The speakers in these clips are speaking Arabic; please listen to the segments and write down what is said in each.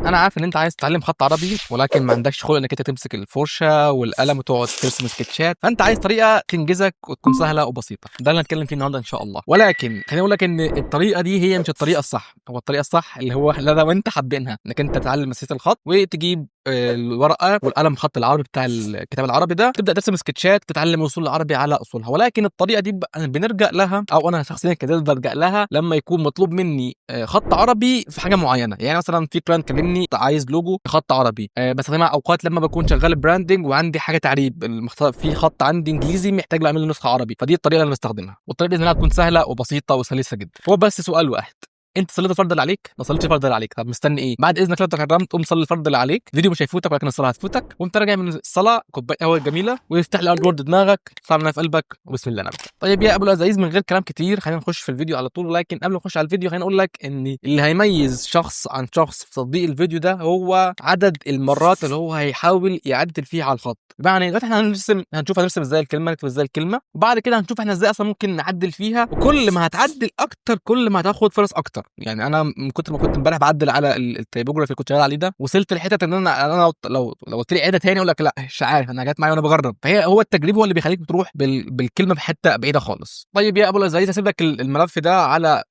انا عارف ان انت عايز تتعلم خط عربي، ولكن ما عندكش خلق انك انت تمسك الفرشه والقلم وتقعد ترسم سكتشات، فانت عايز طريقه تنجزك وتكون سهله وبسيطه. ده اللي هنتكلم فيه النهارده ان شاء الله. ولكن خليني اقول لك ان الطريقه دي هي مش الطريقه الصح. هو الطريقه الصح اللي هو لو انت حابينها انك انت تتعلم مسافه الخط وتجيب الورقه والقلم خط العربي بتاع الكتاب العربي ده، تبدا ترسم سكتشات، تتعلم اصول العربي على اصولها. ولكن الطريقه دي بنرجع لها، او انا شخصيا كده برجع لها لما يكون مطلوب مني خط عربي في حاجه معينه. يعني مثلا في كلاينت كلمني عايز لوجو خط عربي، بستخدمها اوقات لما بكون شغال براندنج وعندي حاجه تعريب في خط عندي انجليزي محتاج له اعمل له نسخه عربي، فدي الطريقه اللي انا بستخدمها. والطريقه باذن الله تكون سهله وبسيطه وسلسه جدا. هو بس سؤال واحد: انت صليت الفرض اللي عليك؟ ما صليتش الفرض اللي عليك، طب مستني ايه؟ بعد اذنك لو تكرمت قوم صلي الفرض اللي عليك. فيديو مش هيفوتك ولكن الصلاه هتفوتك. وانت راجع من الصلاه كوبايه قهوه جميله ويفتح لي وورد دماغك، صار في قلبك وبسم الله نبدا. طيب يا ابو العزيز، من غير كلام كتير خلينا نخش في الفيديو على طول. ولكن قبل ما نخش على الفيديو خلينا اقول لك ان اللي هيميز شخص عن شخص في تطبيق الفيديو ده هو عدد المرات اللي هو هيحاول يعدل فيها على الخط. بمعنى دلوقتي احنا هنرسم ازاي الكلمه، نكتب ازاي الكلمه، وبعد كده هنشوف احنا ازاي اصلا ممكن نعدل فيها. وكل ما هتعدل اكتر كل ما هتاخد فرص اكتر. يعني انا من كتر ما كنت امبارح بعدل على التيبوجرافي اللي كنت شغال عليه ده، وصلت لحته ان انا لو قلت لي عيده تاني اقول لك لا مش عارف، انا جت معايا وانا بجرب. هو التجريب هو اللي بيخليك تروح بالكلمه في حته بعيده خالص. طيب يا ابو العزيز، هسيب لك الملف ده على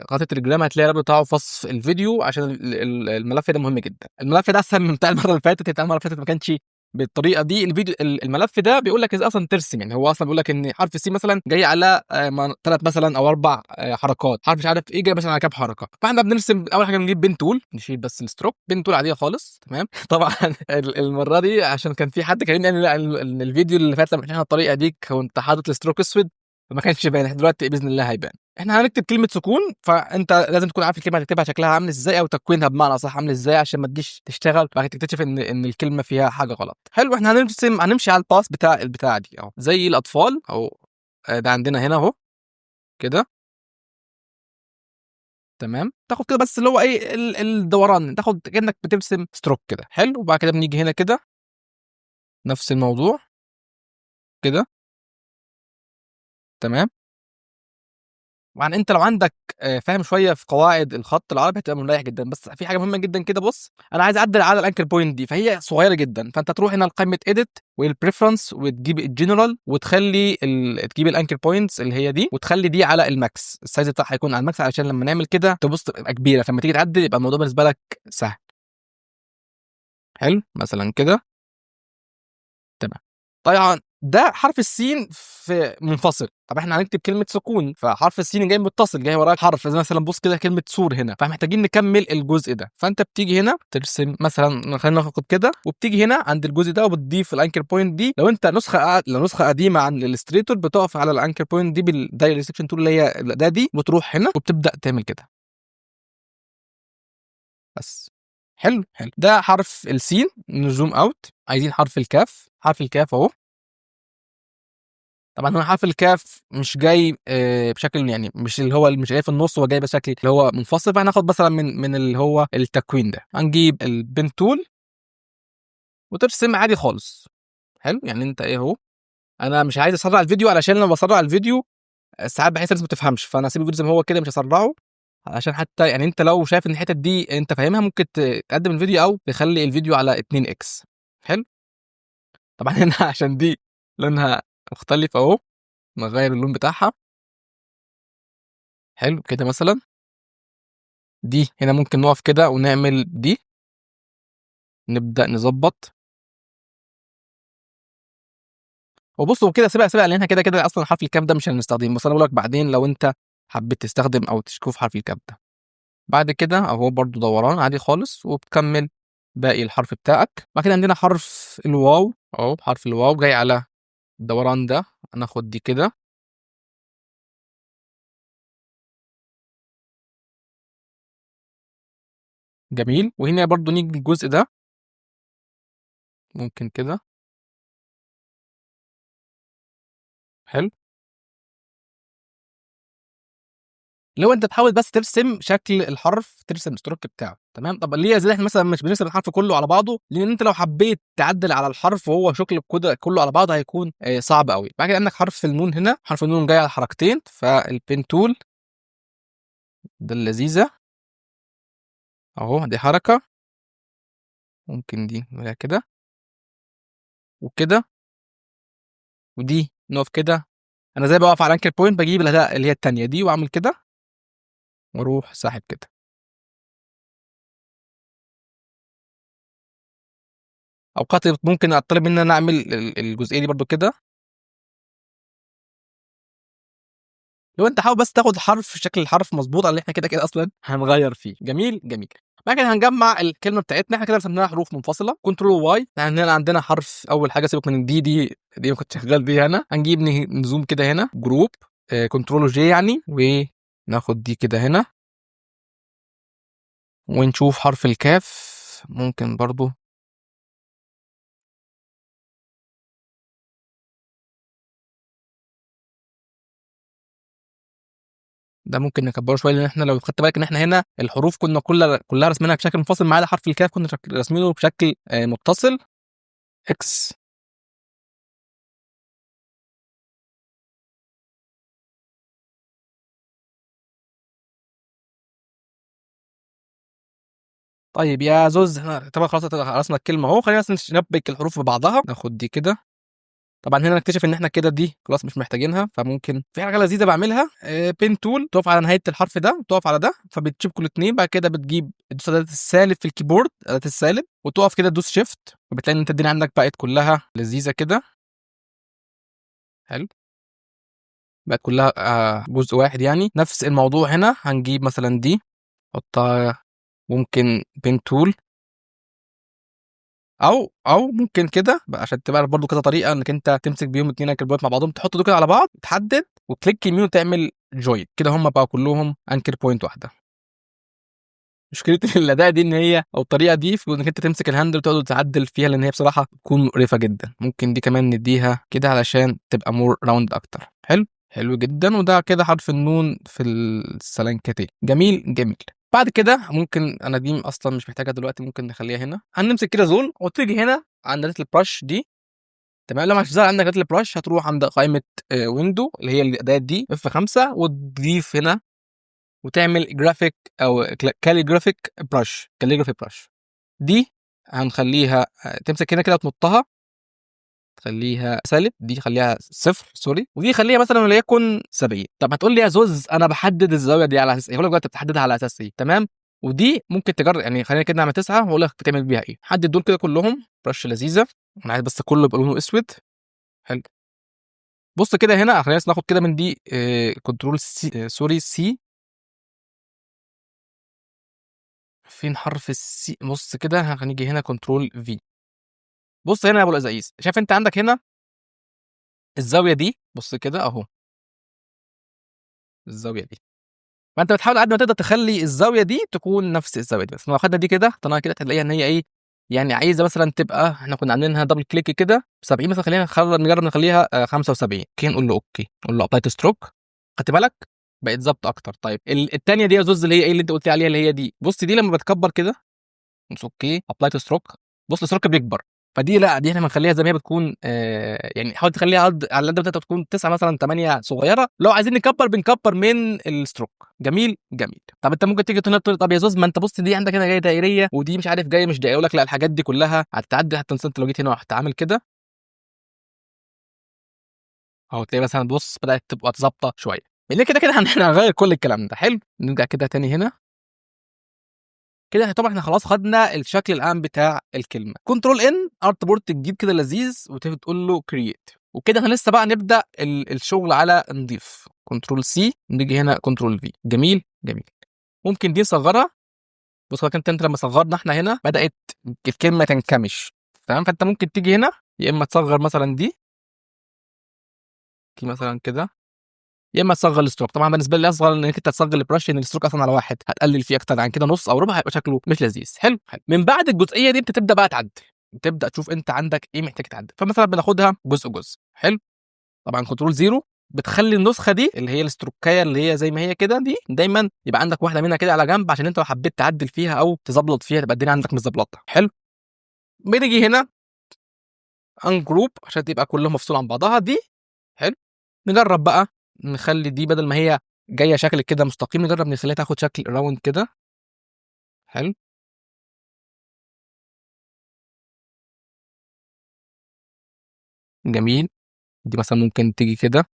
قناه التليجرام، هتلاقي الرابط بتاعه في وصف الفيديو عشان الملف ده مهم جدا. الملف ده اسهل من بتاع المره اللي فاتت. بتاع المره اللي فاتت ما كانش بالطريقه دي. الفيديو الملف ده بيقول لك ازاي اصلا ترسم. يعني هو اصلا بيقول لك ان حرف السي مثلا جاي على 3 مثلا او 4 حركات، حرف مش عارف ايه جاي مثلا على كام حركه. فاحنا بنرسم اول حاجه بنجيب بن تول، نشيل بس الستروك، بن تول عاديه خالص تمام. طبعا المره دي عشان كان في حد كلمني يعني لا الفيديو اللي فات لما احنا الطريقه دي كنت حاطط الستروك اسود فما كانش باين. احنا دلوقتي باذن الله هيبان. احنا هنكتب كلمه سكون، فانت لازم تكون عارف الكلمه هتكتبها شكلها عامل ازاي، او تكوينها بمعنى صح عامل ازاي، عشان ما تجيش تشتغل بعد تكتشف ان الكلمه فيها حاجه غلط. حلو، احنا هنمشي على الباس بتاع البتاعه دي اهو زي الاطفال اهو. ده عندنا هنا اهو كده تمام. تاخد كده بس اللي هو ايه الدوران، تاخد كانك بترسم ستروك كده. حلو، وبعد كده بنيجي هنا كده نفس الموضوع كده تمام. طبعا انت لو عندك فاهم شويه في قواعد الخط العربي هتبقى مريح جدا. بس في حاجه مهمه جدا كده، بص انا عايز اعدل على الانكر بوينت دي، فهي صغيره جدا. فانت تروح هنا لقائمه اديت والبريفرنس وتجيب الجنرال وتخلي تجيب الانكر بوينتس اللي هي دي وتخلي دي على الماكس. السايز بتاعها هيكون على الماكس علشان لما نعمل كده تبص تبقى كبيره، فلما تيجي تعدل يبقى الموضوع بالنسبه لك سهل. حلو مثلا كده تمام. طبعا ده حرف السين في منفصل. طب احنا هنكتب كلمه سكون، فحرف السين جاي متصل جاي وراك حرف زي مثلا بص كده كلمه سور هنا، فمحتاجين نكمل الجزء ده. فانت بتيجي هنا ترسم مثلا، خلينا ناخد كده، وبتيجي هنا عند الجزء ده وبتضيف الانكر بوينت دي. لو انت نسخه قديمه عن الالستريتور بتقف على الانكر بوينت دي بالدايركت سيكشن تول اللي هي ده دي، وتروح هنا وبتبدا تعمل كده بس. حلو حلو، ده حرف السين. نزوم اوت، عايزين حرف الكاف. حرف الكاف اهو. طبعا هنا حرف الكاف مش جاي بشكل، يعني مش اللي هو مش جاي في النص، هو جاي بشكل اللي هو منفصل. فهناخد مثلا من اللي هو التكوين ده، هنجيب البن تول وترسم عادي خالص. حلو، يعني انت ايه اهو. انا مش عايز اسرع الفيديو علشان لما بسرع الفيديو ساعات بحس الناس ما تفهمش، فانا هسيب الفيديو زي ما هو كده مش هسرعه. علشان حتى يعني انت لو شايف ان الحتت دي انت فاهمها ممكن تقدم الفيديو او تخلي الفيديو على 2 اكس. حلو. طبعا هنا عشان دي لونها مختلف اهو، نغير اللون بتاعها. حلو كده مثلا دي هنا ممكن نقف كده ونعمل دي، نبدأ نظبط. وبص هو كده سيبها لانها كده كده اصلا حرف الكاف ده مش هنستخدمه، بس انا بقول لك بعدين لو انت حبيت تستخدم او تشوف حرف الكاف ده. بعد كده اهو برضو دوران عادي خالص، وبتكمل باقي الحرف بتاعك. بعد كده عندنا حرف الواو اهو. حرف الواو جاي على الدوران ده، هناخد دي كده جميل. وهنا برضو نيجي الجزء ده ممكن كده. حلو، لو انت تحاول بس ترسم شكل الحرف، ترسم الستروك بتاعه تمام. طب ليه زي احنا مثلا مش بنرسم الحرف كله على بعضه؟ لان انت لو حبيت تعدل على الحرف وهو شكل كله على بعضه هيكون صعب قوي. بعد كده عندك حرف النون هنا. حرف النون جاي على حركتين، فالبين تول ده اللذيذه اهو، دي حركه ممكن دي نعملها كده وكده، ودي نقف كده. انا زي بقف على انكر بوينت بجيب الاداء اللي هي التانية دي واعمل كده واروح ساحب كده. اوقات ممكن اطلب ان انا اعمل الجزئيه دي برضو كده. لو انت حابب بس تاخد حرف شكل الحرف مظبوط على اللي احنا كده كده اصلا هنغير فيه. جميل جميل. بعد كده هنجمع الكلمه بتاعتنا. احنا كده رسمناها حروف منفصله، كنترول واي، يعني هنا عندنا حرف اول حاجه. سيبك من دي ما كنت شغال بيها انا. هنجيب نزوم كده هنا جروب، كنترول جي يعني، وناخد دي كده هنا ونشوف حرف الكاف. ممكن برضو ده ممكن نكبره شويه، لان احنا لو خدت بالك ان احنا هنا الحروف كنا كلها رسمينها بشكل منفصل، ما عدا حرف الكاف كنا راسمينه بشكل متصل. اكس. طيب يا زوز، احنا طبعا خلاص خلصنا الكلمه اهو. خلينا بس نشبك الحروف ببعضها. ناخد دي كده. طبعا هنا نكتشف ان احنا كده دي خلاص مش محتاجينها، فممكن في حاجه لذيذه بعملها. بين تول، تقف على نهايه الحرف ده وتقف على ده، فبتشوف كل اتنين. بعد كده بتجيب تدوس اداه السالب في الكيبورد، اداه السالب، وتقف كده تدوس شيفت، وبتلاقي ان انت الدنيا عندك بقت كلها لذيذه كده. حلو. بقت كلها جزء واحد يعني. نفس الموضوع هنا هنجيب مثلا دي نحطها، ممكن بين تول، او ممكن كده بقى عشان تبقى برضو كذا طريقه انك انت تمسك بيهم اتنين انكر بوينت مع بعضهم، تحط دول كده على بعض، تحدد وكليك يمين وتعمل جوين كده، هم بقى كلهم انكر بوينت واحده. مشكله الاداء دي ان هي او الطريقه دي في انك انت تمسك الهاندل وتقعد تعدل فيها، لان هي بصراحه بتكون مقرفه جدا. ممكن دي كمان نديها كده علشان تبقى مور راوند اكتر. حلو. حلو جدا. وده كده حرف النون في السلنكتين. جميل جميل. بعد كده ممكن انا دي اصلا مش محتاجها دلوقتي، ممكن نخليها هنا. هنمسك كده زون وتيجي هنا عند داتا البرش دي. تمام. لما هتظهر عندك داتا البرش هتروح عند قائمه ويندو اللي هي الاداه دي اف 5، وتضيف هنا وتعمل جرافيك او كاليجرافيك برش. كاليجرافي برش دي هنخليها تمسك هنا كده وتنطها، تخليها سالب، دي خليها صفر سوري، ودي خليها مثلا وليكن 70. طب هتقول لي يا زوز انا بحدد الزاويه دي على اساس ايه؟ هقول لك دلوقتي بتحددها على اساس ايه. تمام. ودي ممكن تجرب يعني. خلينا كده نعمل 9 واقول لك بتعمل بيها ايه. حدد دول كده كلهم برش لذيذه. انا عايز بس كله يبقى لونه اسود. حلو. بص كده هنا خلينا ناخد كده من دي كنترول سي سوري سي. فين حرف السي؟ بص كده هنيجي هنا كنترول في. بص هنا يا ابو الازايز، شايف انت عندك هنا الزاويه دي؟ بص كده اهو الزاويه دي. فانت بتحاول قد ما تقدر تخلي الزاويه دي تكون نفس الزاويه دي. بس لو خدنا دي كده حطيناها كده هتلاقيها ان هي ايه يعني، عايزه مثلا تبقى، احنا كنا عاملينها دبل كليك كده ب 70 مثلا، خلينا نجرب نخليها 75. اوكي نقول له اوكي، نقول له ابلاي تو ستروك. خدت بالك بقت ظابطه اكتر. طيب الثانيه دي يا زوز اللي هي ايه اللي انت قلت لي عليها اللي هي دي؟ بص دي لما بتكبر كده، بص اوكي ابلاي تو ستروك، بص الستروك بيكبر. فدي لا، دي احنا بنخليها زي ما هي بتكون. يعني حاول تخليها على قد ما تقدر تكون 9 مثلا 8 صغيره. لو عايزين نكبر بنكبر من الستروك. جميل جميل. طب انت ممكن تيجي تقول طب يا زوز ما انت بص دي عندك هنا جايه دائريه ودي مش عارف جايه مش دائريه. اقول لك لا، الحاجات دي كلها هتتعدل. حتى انت لو جيت هنا وهتعمل كده اهو تلاقي مثلا بص بدات تبقى ظابطه شويه. لان كده كده احنا هنغير كل الكلام ده. حلو. نرجع كده تاني هنا كده. طبعا احنا خلاص خدنا الشكل العام بتاع الكلمه. كنترول ان ارت بورت جديد كده لذيذ وتقول له كرييت. وكده احنا لسه بقى نبدا الشغل على نضيف. كنترول سي، نيجي هنا كنترول في. جميل جميل. ممكن دي نصغرها. بص انت لما صغرنا احنا هنا بدات الكلمه تنكمش. تمام. فانت ممكن تيجي هنا يا اما تصغر مثلا دي مثلا كده، يا اما تصغر الستروك. طبعا بالنسبه لي اصغر انك انت تصغر البرش، ان الستروك اصلا على واحد هتقلل فيه اكتر عن كده نص او ربع، هيبقى شكله مش لذيذ. حلو حلو. من بعد الجزئيه دي انت تبدا بقى تعدل، تبدا تشوف انت عندك ايه محتاج تعدل. فمثلا بناخدها جزء جزء. حلو. طبعا كنترول زيرو بتخلي النسخه دي اللي هي الستروكايه اللي هي زي ما هي كده دي دايما يبقى عندك واحده منها كده على جنب، عشان انت لو حبيت تعدل فيها او تظبط فيها تبقى الدنيا عندك متظبطه. حلو. بنيجي هنا ان جروب عشان تبقى كلهم مفصول عن بعضها دي. حلو. نجرب بقى نخلي دي بدل ما هي جايه شكل كده مستقيم، نجرب نخليها تاخد شكل راوند كده. حلو. جميل. دي مثلا ممكن تيجي كده.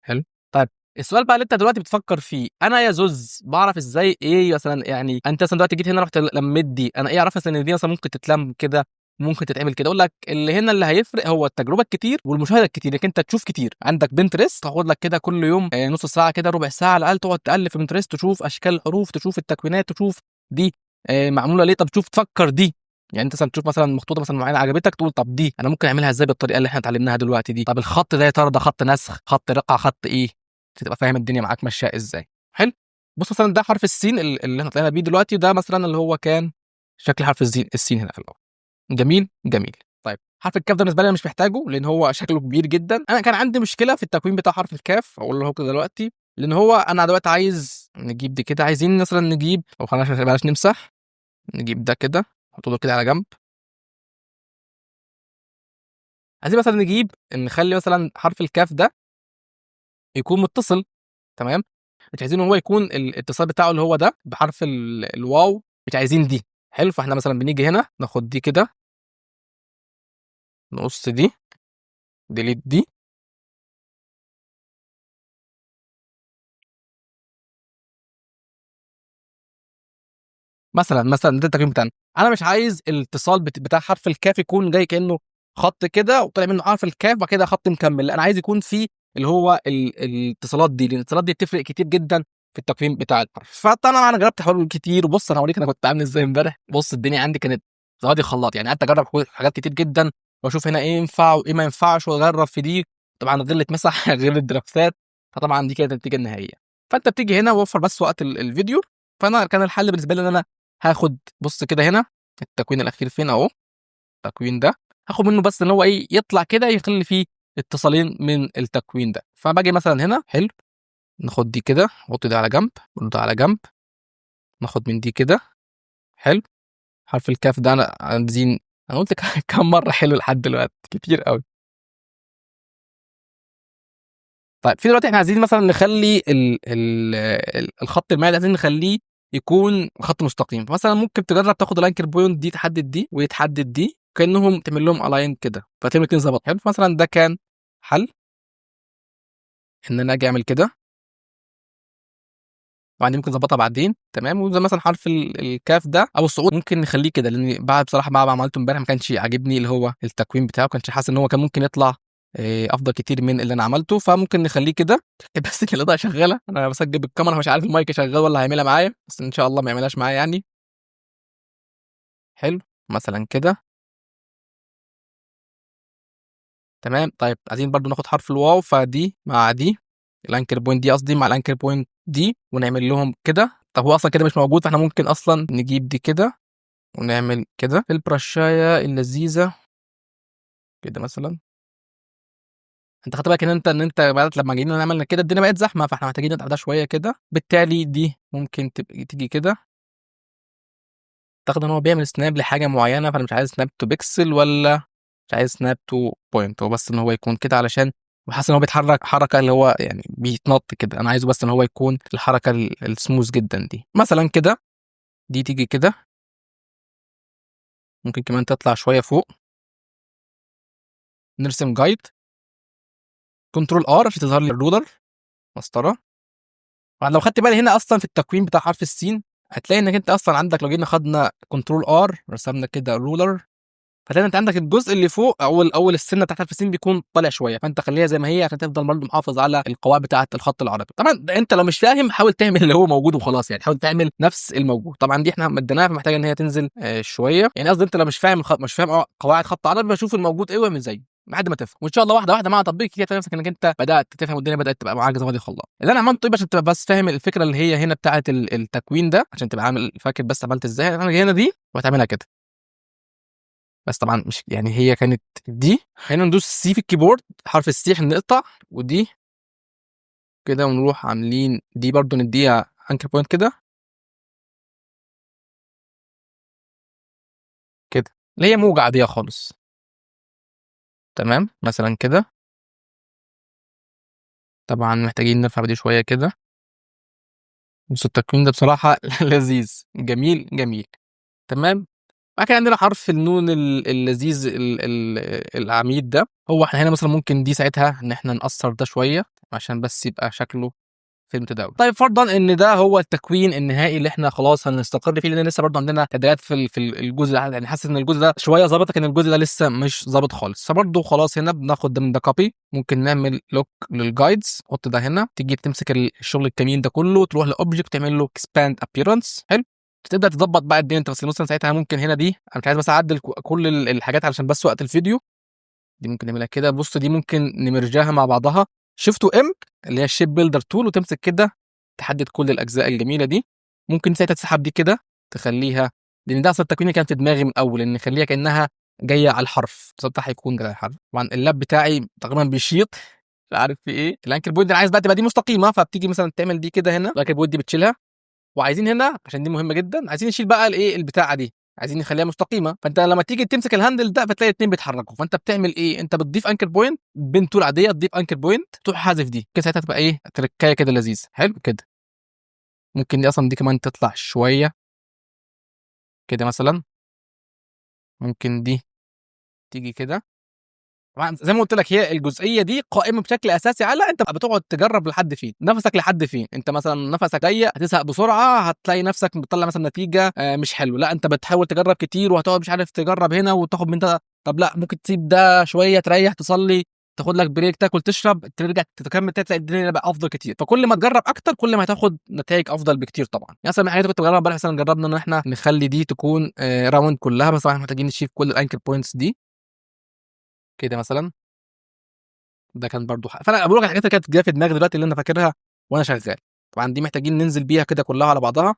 حلو. طيب السؤال بقى اللي انت دلوقتي بتفكر فيه، انا يا زوز بعرف ازاي ايه مثلا؟ يعني انت مثلا دلوقتي جيت هنا رحت لميت دي، انا ايه اعرف مثلا ان دي مثلا ممكن تتلم كده، ممكن تتعمل كده؟ اقول لك اللي هنا اللي هيفرق هو التجربه الكتير والمشاهده الكتير، انك انت تشوف كتير. عندك بنترست تاخد لك كده كل يوم نص ساعه كده، ربع ساعه على الاقل، تقعد تالف في بنترست، تشوف اشكال الحروف، تشوف التكوينات، تشوف دي معموله ليه، طب تشوف تفكر دي. يعني انت مثلا تشوف مثلا مخطوطه مثلا معينه عجبتك، تقول طب دي انا ممكن اعملها ازاي بالطريقه اللي احنا اتعلمناها دلوقتي دي؟ طب الخط ده يا ترى ده خط نسخ، خط رقعه، خط ايه؟ تبقى فاهم الدنيا معاك ماشيه ازاي. حلو. بص مثلا ده حرف السين اللي احنا طلعنا بيه دلوقتي، وده مثلا اللي هو كان شكل حرف السين هنا في الاول. جميل جميل. طيب حرف الكاف ده بالنسبه لي انا مش محتاجه، لان هو شكله كبير جدا. انا كان عندي مشكله في التكوين بتاع حرف الكاف، اقول له كده دلوقتي، لان هو انا دلوقتي عايز نجيب دي كده، عايزين مثلا نجيب، او خلاص بلاش نمسح، نجيب ده كده نحطه له كده على جنب. عايزين مثلا نجيب نخلي مثلا حرف الكاف ده يكون متصل. تمام. مش عايزين هو يكون الاتصال بتاعه اللي هو ده بحرف الواو، مش عايزين دي. حلو. فاحنا مثلا بنيجي هنا ناخد دي كده، نقص دي، ديليت دي. مثلا ده التقييم بتاعنا. انا مش عايز الاتصال بتاع حرف الكاف يكون جاي كانه خط كده وطلع منه حرف الكاف بعد كده خط مكمل، لا انا عايز يكون في اللي هو الاتصالات دي، لان الاتصالات دي بتفرق كتير جدا في التقييم بتاع الحرف. فطبعا انا جربت حلول كتير، وبص انا هوريك انا كنت عامل ازاي امبارح. بص الدنيا عندي كانت زوادي خلاط، يعني قعدت اجرب حاجات كتير جدا، واشوف هنا ايه ينفع وايه ما ينفعش، واجرب في دي. طبعا غير اللي اتمسح غير الدرافتات. فطبعا دي كانت النتيجه النهائيه. فانت بتيجي هنا ووفر بس وقت الفيديو. فانا كان الحل بالنسبه لي ان انا هاخد، بص كده هنا التكوين الاخير فين اهو، التكوين ده هاخد منه بس ان هو ايه يطلع كده يخلي فيه اتصالين من التكوين ده. فباجي مثلا هنا حلو، ناخد دي كده نحط دي على جنب ونحط على جنب، ناخد من دي كده. حلو. حرف الكاف ده انا عايزين، انا قلت كام مره حلو لحد دلوقتي كتير قوي. طيب في دلوقتي احنا عايزين مثلا نخلي الخط المائل عايزين نخليه يكون خط مستقيم. فمثلا ممكن تجرب تاخد الانكر بوينت دي، تحدد دي ويتحدد دي كانهم تعمل لهم الاين كده، فتعمل الاثنين ظبط. حلو. مثلا ده كان حل ان انا اجي اعمل كده، وبعدين ممكن اظبطها بعدين. تمام. وزي مثلا حرف الكاف ده او الصعود ممكن نخليه كده، لان بعد بصراحه بعد ما عملته امبارح ما كانش عاجبني اللي هو التكوين بتاعه، كانش حاسس ان هو كان ممكن يطلع افضل كتير من اللي انا عملته. فممكن نخليه كده بس ان الاضاءه شغاله، انا بسجل بالكاميرا مش عارف المايك شغال ولا هيعملها معايا، بس ان شاء الله ما يعملهاش معايا يعني. حلو. مثلا كده. تمام. طيب عايزين برضو ناخد حرف الواو، فدي مع دي، الانكر بوينت دي قصدي مع الانكر بوينت دي، ونعمل لهم كده. طب هو اصلا كده مش موجود، فاحنا ممكن اصلا نجيب دي كده ونعمل كده في البرشايه اللذيذه كده مثلا. انت خدت بالك ان انت بعد لما جينا نعمل كده الدنيا بقت زحمه، فاحنا محتاجين نتعب ده شويه كده. بالتالي دي ممكن تبقى تيجي كده، اعتقد ان هو بيعمل سناب لحاجه معينه، فانا مش عايز سناب تو بيكسل ولا مش عايز سناب تو بوينت، هو بس ان هو يكون كده علشان وحاسس ان هو بيتحرك حركه اللي هو يعني بيتنط كده. انا عايزه بس ان هو يكون الحركه السموث جدا دي مثلا كده. دي تيجي كده، ممكن كمان تطلع شويه فوق. نرسم جايد، كنترول ار عشان تظهر لي الرولر مسطره. لو خدت بالي هنا اصلا في التكوين بتاع حرف السين، هتلاقي انك انت اصلا عندك لو جينا خدنا كنترول ار رسمنا كده رولر، فتلاقي انت عندك الجزء اللي فوق اول السنه بتاعت حرف السين بيكون طالع شويه، فانت خليها زي ما هي عشان تفضل برضه محافظ على القواعد بتاعه الخط العربي. طبعا انت لو مش فاهم حاول تعمل اللي هو موجود وخلاص، يعني حاول تعمل نفس الموجود. طبعا دي احنا مديناها فمحتاجه ان هي تنزل شويه، يعني قصدي انت لو مش فاهم مش فاهم قواعد خط عربي، بشوف الموجود ايه واعمل زيه لحد ما تفهم. وان شاء الله واحده واحده مع تطبيق كده تلاقي نفسك انك انت بدات تفهم والدنيا بدات تبقى معاك زي ما دي خلاص. اللي انا عملته طيب عشان تبقى بس فاهم الفكره اللي هي هنا بتاعه التكوين ده، عشان تبقى عامل فاكر بس عملت ازاي. انا هنا دي وهتعملها كده، بس طبعا مش يعني هي كانت دي. خلينا ندوس سي في الكيبورد، حرف السي عشان نقطع، ودي كده ونروح عاملين دي برضو نديها انكر بوينت كده كده، اللي هي موجة عادية خالص. تمام. مثلا كده. طبعا محتاجين نرفع دي شوية كده. بص التكوين ده بصراحة لذيذ جميل جميل. تمام. بعد كده عندنا حرف النون اللذيذ العميد ده. هو احنا هنا مثلا ممكن دي ساعتها ان احنا نقصر ده شويه عشان بس يبقى شكله فيلم تداول. طيب فرضا ان ده هو التكوين النهائي اللي احنا خلاص هنستقر فيه، لان لسه برضه عندنا تعديلات في الجزء ده، يعني حاسس ان الجزء ده شويه ظابط لكن الجزء ده لسه مش ظابط خالص. فبرضه خلاص هنا بناخد ده من ده كوبي، ممكن نعمل لوك للجايدز، حط ده هنا، تيجي تمسك الشغل الجميل ده كله، تروح لاوبجكت تعمل له اكسباند ابييرنس. حلو، تبدا تظبط بقى الدنيا انت. بس مثلا ساعتها ممكن هنا دي انا مش عايز بس اعدل كل الحاجات علشان بس وقت الفيديو. دي ممكن نعملها كده، بص دي ممكن نمرجها مع بعضها، شيفت ام اللي هي الشيب بيلدر تول، وتمسك كده تحدد كل الاجزاء الجميله دي. ممكن ساعتها تسحب دي كده تخليها، لان ده اصلا التكوين اللي كان في دماغي من الاول، ان نخليها كانها جايه على الحرف، بس ده هيكون جاي على الحرف. طبعا اللاب بتاعي تقريبا بيشيط مش عارف في ايه. الانكر بوينت انا عايز بقى تبقى دي مستقيمه، فبتيجي مثلا تعمل دي كده هنا، الانكر بوينت دي بتشيلها. وعايزين هنا عشان دي مهمه جدا، عايزين نشيل بقى الايه البتاعه دي، عايزين نخليها مستقيمه. فانت لما تيجي تمسك الهاندل ده فتلاقي الاثنين بيتحركوا، فانت بتعمل ايه؟ انت بتضيف انكر بوينت بين تول عاديه، تضيف انكر بوينت تروح حذف دي كده، ساعتها تبقى ايه تركايه كده لذيذه. حلو كده. ممكن دي اصلا دي كمان تطلع شويه كده مثلا، ممكن دي تيجي كده. طبعا زي ما قلت لك هي الجزئيه دي قائمه بشكل اساسي على انت بتقعد تجرب لحد فين، نفسك لحد فين. انت مثلا نفسك ضيق هتزهق بسرعه، هتلاقي نفسك بتطلع مثلا نتيجه مش حلو. لا انت بتحاول تجرب كتير، وهتقعد مش عارف تجرب هنا وتاخد من ده. طب لا ممكن تسيب ده شويه، تريح، تصلي، تاخد لك بريك، تاكل، تشرب، ترجع تكمل، تلاقي الدنيا بقى افضل كتير. فكل ما تجرب اكتر كل ما هتاخد نتائج افضل بكتير. طبعا يعني مثلا من الحاجات اللي كنت بجربها امبارح، مثلا جربنا ان احنا نخلي دي تكون راوند كلها، بس طبعا محتاجين نشيل كل الانكر بوينتس دي كده مثلا. ده كان برضه فانا بقول لك الحاجات اللي كانت جايه في دماغي دلوقتي اللي انا فاكرها وانا شغال. طبعا دي محتاجين ننزل بيها كده كلها على بعضها.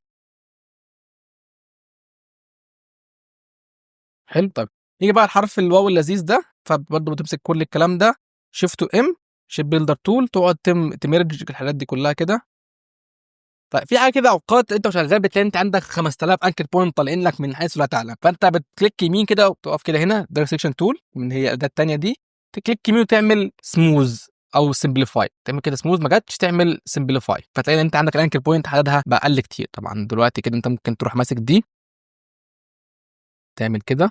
حلو. طيب نيجي بقى الحرف الواو اللذيذ ده، فبرضه بتمسك كل الكلام ده، شيفت ام شيب بيلدر تول، تقعد تمرج الحاجات دي كلها كده. طيب في حاجه كده اوقات انت وشغال بتلاقي انت عندك 5000 انكر بوينت طالعين لك من حيث لا تعلم، فانت بتكليك يمين كده وتقف كده هنا دايركت سيكشن تول من هي الاداه الثانيه دي، تكليك يمين وتعمل سموز او سمبليفاي، تعمل كده سموز، ما جاتش تعمل سمبليفاي، فتلاقي ان انت عندك الانكر بوينت عددها بقل كتير. طبعا دلوقتي كده انت ممكن تروح ماسك دي تعمل كده.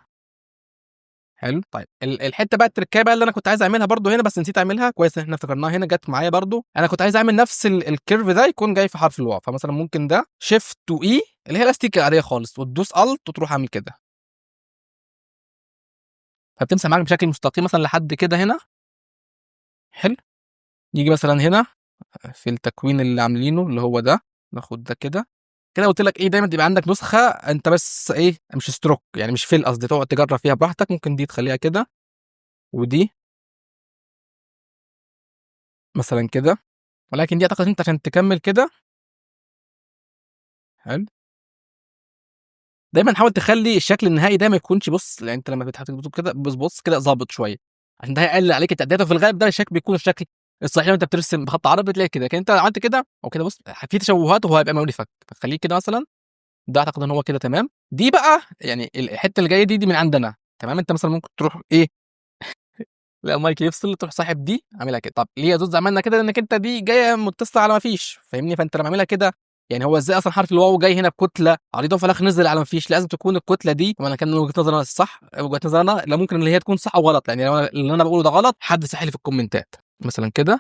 حلو. طيب الحته بقى التركيبه بقى اللي انا كنت عايز اعملها برضو هنا بس نسيت اعملها، كويس ان احنا افتكرناها هنا جت معايا برضو. انا كنت عايز اعمل نفس الكيرف ده يكون جاي في حرف الواو، فمثلا ممكن ده شيفت واي اللي هي الاستيك العاديه خالص، وتدوس الت وتروح عامل كده، فبتمسح معاك بشكل مستقيم مثلا لحد كده هنا. حلو. يجي مثلا هنا في التكوين اللي عاملينه اللي هو ده، ناخد ده كده كده. قلت لك ايه دايما تبقى عندك نسخه انت بس ايه مش ستروك، يعني مش فيل قصدي، تقعد تجرب فيها براحتك. ممكن دي تخليها كده، ودي مثلا كده، ولكن دي اعتقد انت عشان تكمل كده. حلو. دايما حاول تخلي الشكل النهائي ده ما يكونش، بص يعني انت لما بتحط كده بص كده ظابط شويه، عشان ده هيقلل عليك التعديلات. وفي الغالب ده الشكل بيكون الشكل الصحيح لو انت بترسم بخط عربي بتلاقي كده. لكن انت لو عملت كده او كده بص في تشوهات وهو هيبقى مقرفك، فخليه كده مثلا. ده اعتقد ان هو كده تمام. دي بقى يعني الحته اللي جايه دي من عندنا. تمام. انت مثلا ممكن تروح ايه لا المايك يفصل، تروح ساحب دي عاملها كده. طب ليه يا زوز عملنا كده؟ لانك انت دي جايه متصله على ما فيش، فاهمني؟ فانت لما عاملها كده يعني هو ازاي اصلا حرف الواو جاي هنا بكتله عريضه وفي الاخر نزل على ما فيش؟ لازم تكون الكتله دي، وانا كان وجهه نظري انا الصح، وجهه نظري انا لا ممكن اللي هي تكون صح او غلط، يعني لو اللي انا بقوله ده غلط حد صحح لي في الكومنتات. مثلا كده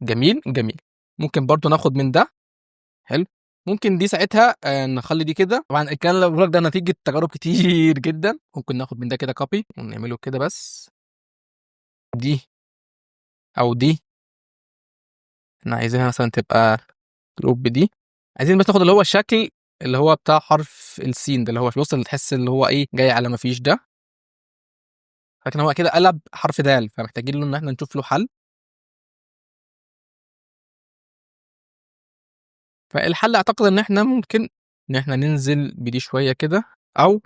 جميل جميل. ممكن برضو ناخد من ده. حلو. ممكن دي ساعتها نخلي دي كده. طبعا الكلام اللي بقوله لك ده نتيجه تجارب كتير جدا. ممكن ناخد من ده كده كوبي ونعمله كده بس. دي او دي احنا عايزينها مثلا تبقى لوب دي. عايزين بس ناخد اللي هو الشكل اللي هو بتاع حرف السين ده، اللي هو بص اللي تحس اللي هو ايه جاي على ما فيش ده، لكن هو كده قلب حرف دال، فمحتاجين له ان احنا نشوف له حل. فالحل اعتقد ان احنا ممكن ان احنا ننزل بدي شويه كده، او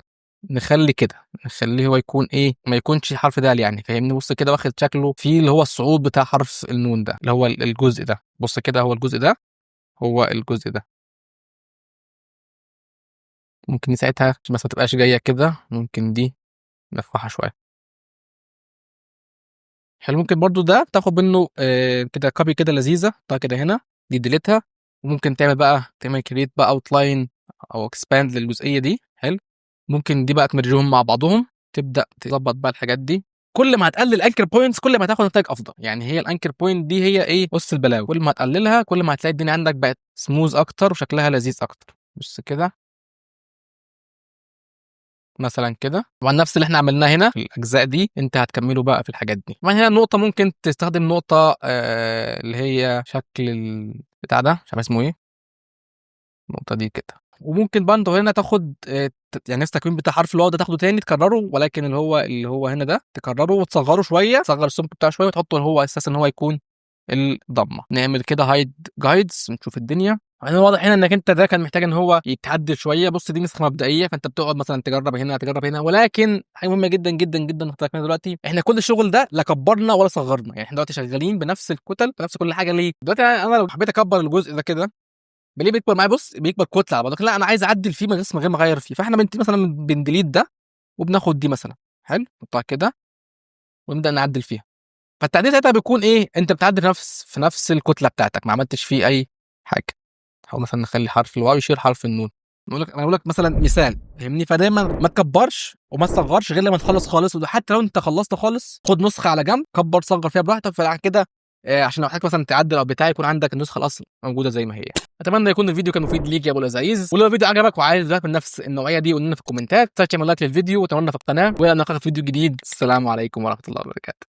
نخلي كده نخليه هو يكون ايه ما يكونش حرف دال، يعني فاهمني؟ بص كده واخد شكله في اللي هو الصعود بتاع حرف النون ده اللي هو الجزء ده. بص كده هو الجزء ده، هو الجزء ده. ممكن دي ساعتها عشان بس ما تبقاش جايه كده، ممكن دي نرفعها شويه. حلو. ممكن برضو ده تاخد منه كده كوبي كده لذيذه، طيب كده هنا دي ديليتها. وممكن تعمل كريت بقى اوت لاين او اكسباند للجزئيه دي. حلو. ممكن دي بقى تمرجهم مع بعضهم، تبدا تظبط بقى الحاجات دي. كل ما هتقلل الانكر بوينتس كل ما هتاخد نتائج افضل. يعني هي الانكر بوينت دي هي ايه قص البلاوي، كل ما هتقللها كل ما هتلاقي الدنيا عندك بقت سموز اكتر وشكلها لذيذ اكتر. بص كده مثلا كده. طبعا نفس اللي احنا عملناه هنا في الاجزاء دي انت هتكمله بقى في الحاجات دي. طبعا هنا نقطه ممكن تستخدم نقطه اللي هي شكل البتاع ده مش عارف اسمه ايه، النقطه دي كده. وممكن برضه هنا تاخد يعني نفس التكوين بتاع حرف الواو ده تاخده تاني تكرره، ولكن اللي هو هنا ده تكرره وتصغره شويه، تصغر السمك بتاعه شويه وتحطه اللي هو اساسا ان هو يكون الضمه. نعمل كده هايد جايدز نشوف الدنيا. انا واضح هنا انك انت ده كان محتاج ان هو يتعدل شويه. بص دي نسخه مبدئيه، فانت بتقعد مثلا تجرب هنا تجرب هنا، ولكن حاجه مهمه جدا جدا جدا نحطها دلوقتي، احنا كل الشغل ده لا كبرنا ولا صغرنا. يعني احنا دلوقتي شغالين بنفس الكتل بنفس كل حاجه. ليه دلوقتي انا لو حبيت اكبر الجزء ده كده ليه بيكبر معايا؟ بص بيكبر كتله على بعض. لا انا عايز اعدل فيه من غير ما اغير فيه، فاحنا مثلا بنديليت ده وبناخد دي مثلا حلو نحطها كده ونبدا نعدل فيها. فالتعديل ساعتها بيكون ايه؟ انت بتعدل في نفس الكتله بتاعتك، ما عملتش فيه اي حاجه. او مثلا نخلي حرف الواو يشيل حرف النون. انا بقول لك مثلا مثال فاهمني. فدايما ما تكبرش وما تصغرش غير لما تخلص خالص. وحتى لو انت خلصت خالص خد نسخه على جنب كبر صغر فيها براحتك. فبعد كده عشان لو حضرتك مثلا تعدل او بتاع يكون عندك النسخه الاصل موجوده زي ما هي. اتمنى يكون الفيديو كان مفيد ليك يا ابو العزيز. ولو الفيديو عجبك وعايز فيديوهات من نفس النوعيه دي قول لنا في الكومنتات. تعمل لايك للفيديو وتابعنا في القناه والى نلقاك في فيديو جديد. السلام عليكم ورحمه الله وبركاته.